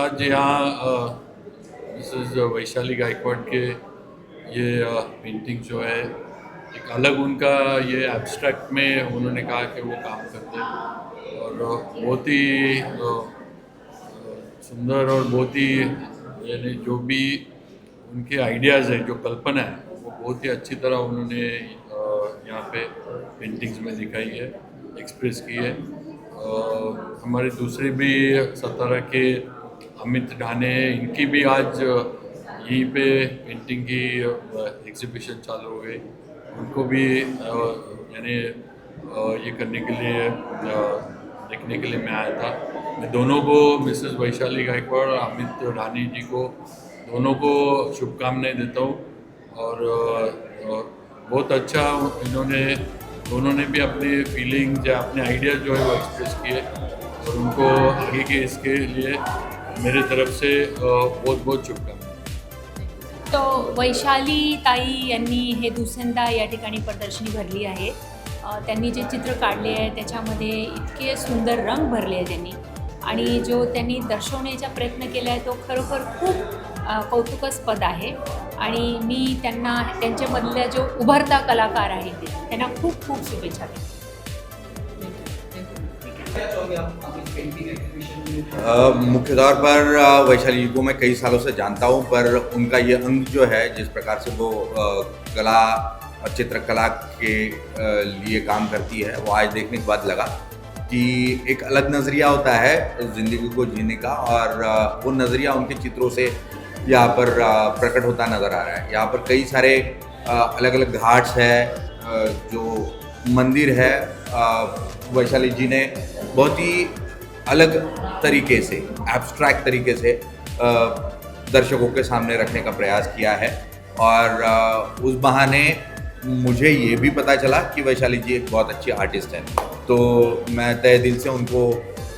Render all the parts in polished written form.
आज यहाँ मिसेस वैशाली गायकवाड़ के ये पेंटिंग जो है एक अलग उनका ये एब्स्ट्रैक्ट में उन्होंने कहा कि वो काम करते हैं और बहुत ही सुंदर और बहुत ही यानी जो भी उनके आइडियाज़ है जो कल्पना है वो बहुत ही अच्छी तरह उन्होंने यहाँ पे पेंटिंग्स में दिखाई है एक्सप्रेस की है। हमारे दूसरे भी सतारा के अमित ढाने हैं, इनकी भी आज यहीं पे पेंटिंग की एग्जीबिशन चालू हो गई। उनको भी यानी ये करने के लिए देखने के लिए मैं आया था। मैं दोनों को मिसेस वैशाली गायकवाड़ और अमित ढानी जी को दोनों को शुभकामनाएं देता हूँ और बहुत अच्छा इन्होंने दोनों ने भी अपने फीलिंग्स या अपने आइडियाज़ जो है वो एक्सप्रेस किए और उनको आगे के इसके लिए मेरे तरफ से बहुत बहुत शुभकामनाएं। तो वैशाली ताई यांनी हे दुसऱ्यांदा या ठिकाणी प्रदर्शनी भरली आहे। त्यांनी जे चित्र काढले आहे त्याच्यामध्ये इतके सुंदर रंग भरले आहे त्यांनी आणि जो त्यांनी दर्शवण्याचा प्रयत्न केला आहे तो खरोखर खूप कौतुकास्पद आहे आणि मी त्यांना त्यांच्यामधल्या जो उभरता कलाकार आहेत त्यांना खूप खूप शुभेच्छा देते। मुख्य तौर पर वैशाली जी को मैं कई सालों से जानता हूं, पर उनका ये अंग जो है जिस प्रकार से वो कला और चित्रकला के लिए काम करती है वो आज देखने के बाद लगा कि एक अलग नज़रिया होता है ज़िंदगी को जीने का और वो नज़रिया उनके चित्रों से यहाँ पर प्रकट होता नज़र आ रहा है। यहाँ पर कई सारे अलग अलग घाट्स है, जो मंदिर है, वैशाली जी ने बहुत ही अलग तरीके से एब्स्ट्रैक्ट तरीके से दर्शकों के सामने रखने का प्रयास किया है और उस बहाने मुझे ये भी पता चला कि वैशाली जी एक बहुत अच्छी आर्टिस्ट हैं। तो मैं तहे दिल से उनको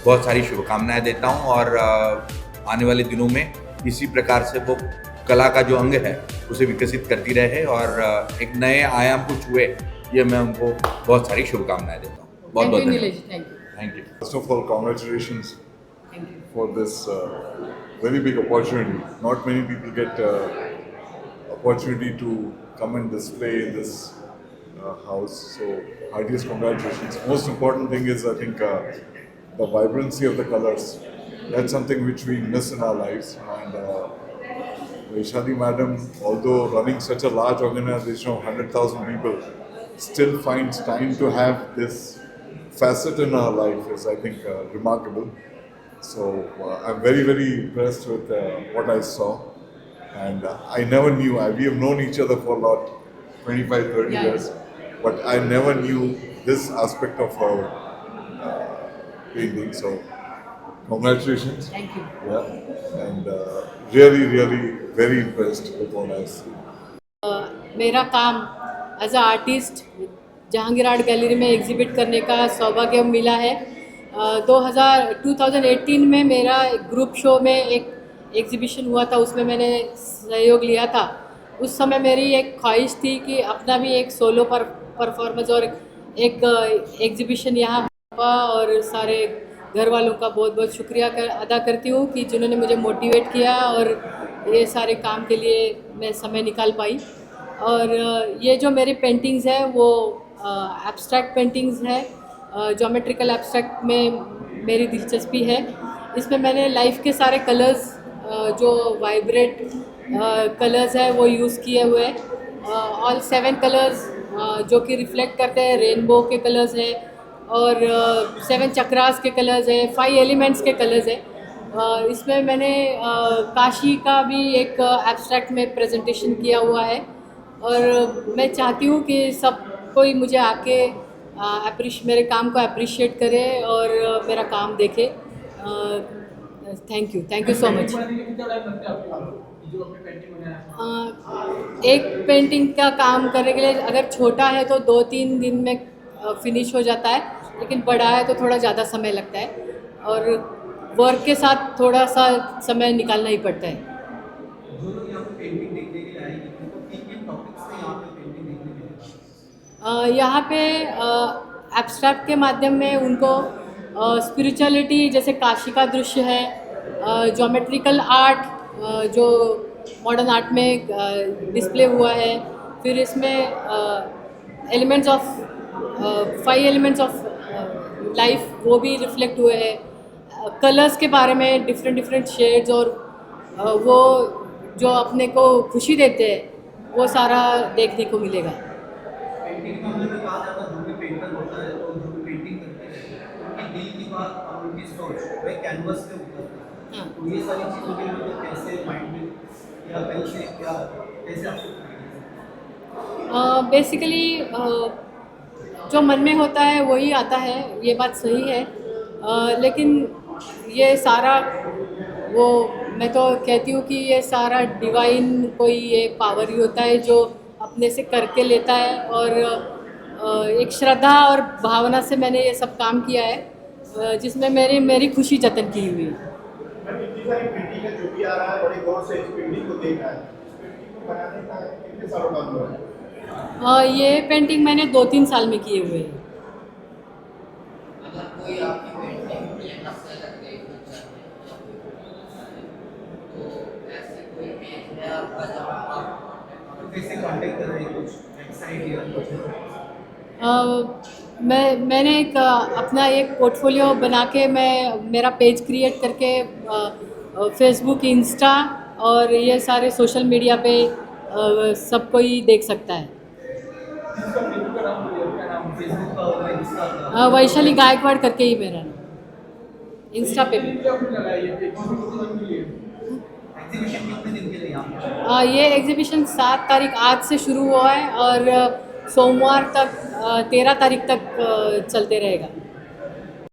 बहुत सारी शुभकामनाएं देता हूं और आने वाले दिनों में इसी प्रकार से वो कला का जो अंग है उसे विकसित करती रहे और एक नए आयाम को छुए, ये मैं उनको बहुत सारी शुभकामनाएं देता हूँ। बहुत बहुत धन्यवाद। Thank you. First of all, congratulations for this very big opportunity. Not many people get opportunity to come and display in this house. So, heartiest congratulations. Most important thing is, I think, the vibrancy of the colors. That's something which we miss in our lives. And Vaishali Madam, although running such a large organization of 100,000 people, still finds time to have this facet in our life is, I think, remarkable. So I'm very, very impressed with what I saw. And I never knew, we have known each other for a lot, 25, 30 years, but I never knew this aspect of her painting. So congratulations. Thank you. Yeah. And really, really very impressed with what I see. मेरा काम as a artist Jahangir art gallery में exhibit करने का सौभाग्य मिला है। 2018 में मेरा ग्रुप शो में एक एग्जिबिशन हुआ था, उसमें मैंने सहयोग लिया था। उस समय मेरी एक ख्वाहिश थी कि अपना भी एक सोलो परफॉर्मेंस और एक एग्जिबिशन यहाँ हुआ और सारे घर वालों का बहुत बहुत शुक्रिया अदा करती हूँ कि जिन्होंने मुझे मोटिवेट किया और ये सारे काम के लिए मैं समय निकाल पाई। और ये जो मेरी पेंटिंग्स है वो एब्स्ट्रैक्ट पेंटिंग्स है, ज्योमेट्रिकल एब्स्ट्रैक्ट में मेरी दिलचस्पी है। इसमें मैंने लाइफ के सारे कलर्स जो वाइब्रेट कलर्स है वो यूज़ किए हुए हैं। ऑल 7 कलर्स जो कि रिफ्लेक्ट करते हैं, रेनबो के कलर्स हैं और 7 चक्रास के कलर्स हैं, 5 एलिमेंट्स के कलर्स हैं। इसमें मैंने काशी का भी एक एब्स्ट्रैक्ट में प्रेजेंटेशन किया हुआ है और मैं चाहती हूँ कि सब कोई मुझे आके मेरे काम को अप्रिशिएट करे और मेरा काम देखे। Thank you so much. एक पेंटिंग का काम करने के लिए अगर छोटा है तो 2-3 दिन में फिनिश हो जाता है, लेकिन बड़ा है तो थोड़ा ज़्यादा समय लगता है और वर्क के साथ थोड़ा सा समय निकालना ही पड़ता है। यहाँ पे एब्स्ट्रैक्ट के माध्यम में उनको स्पिरिचुअलिटी जैसे काशी का दृश्य है ज्योमेट्रिकल आर्ट जो मॉडर्न आर्ट में डिस्प्ले हुआ है, फिर इसमें elements of 5 elements of life वो भी रिफ्लेक्ट हुए हैं। कलर्स के बारे में डिफरेंट शेड्स और वो जो अपने को खुशी देते हैं वो सारा देखने को मिलेगा। पेंटिंग मामले में कहा जाता है जो भी पेंटर होता है तो जो भी पेंटिंग करते हैं उनकी दिल की बात और उनकी सोच वह कैनवस पे उतरती है। तो ये सारी चीज़ों के लिए मतलब कैसे माइंड में या कैसे क्या कैसे आपको बेसिकली जो मन में होता है वही आता है, ये बात सही है। लेकिन ये सारा वो मैं तो कहती हूँ कि ये सारा डिवाइन कोई ये पावर ही होता है जो अपने से करके लेता है, और एक श्रद्धा और भावना से मैंने ये सब काम किया है जिसमें मेरी खुशी जतन की हुई है। इतनी सारी पेंटिंग है जो भी आ रहा है, बड़े गौर से इस पेंटिंग को देखा है। पेंटिंग को बनाने का कितने सालों का अनुभव है? ये पेंटिंग मैंने 2-3 साल में किए हुए हैं। अगर कोई आपकी पेंटिंग ये नक्शे लग गई कुछ तो ऐसे कोई पेज है आपका जहाँ आप कैसे कांटेक्ट कर रहे हैं, कुछ वेबसाइट या कुछ? मैंने एक अपना एक पोर्टफोलियो बना के मेरा पेज क्रिएट करके फेसबुक, इंस्टा और ये सारे सोशल मीडिया पे सब कोई देख सकता है। फेसबुक का और इंस्टा का वैशाली गायकवाड़ करके ही मेरा नाम, इंस्टा पे भी। एग्जीबिशन कितने दिन के लिए यहाँ पे? ये एग्जीबिशन 7 तारीख आज से शुरू हुआ है और सोमवार तक 13 तारीख तक चलते रहेगा।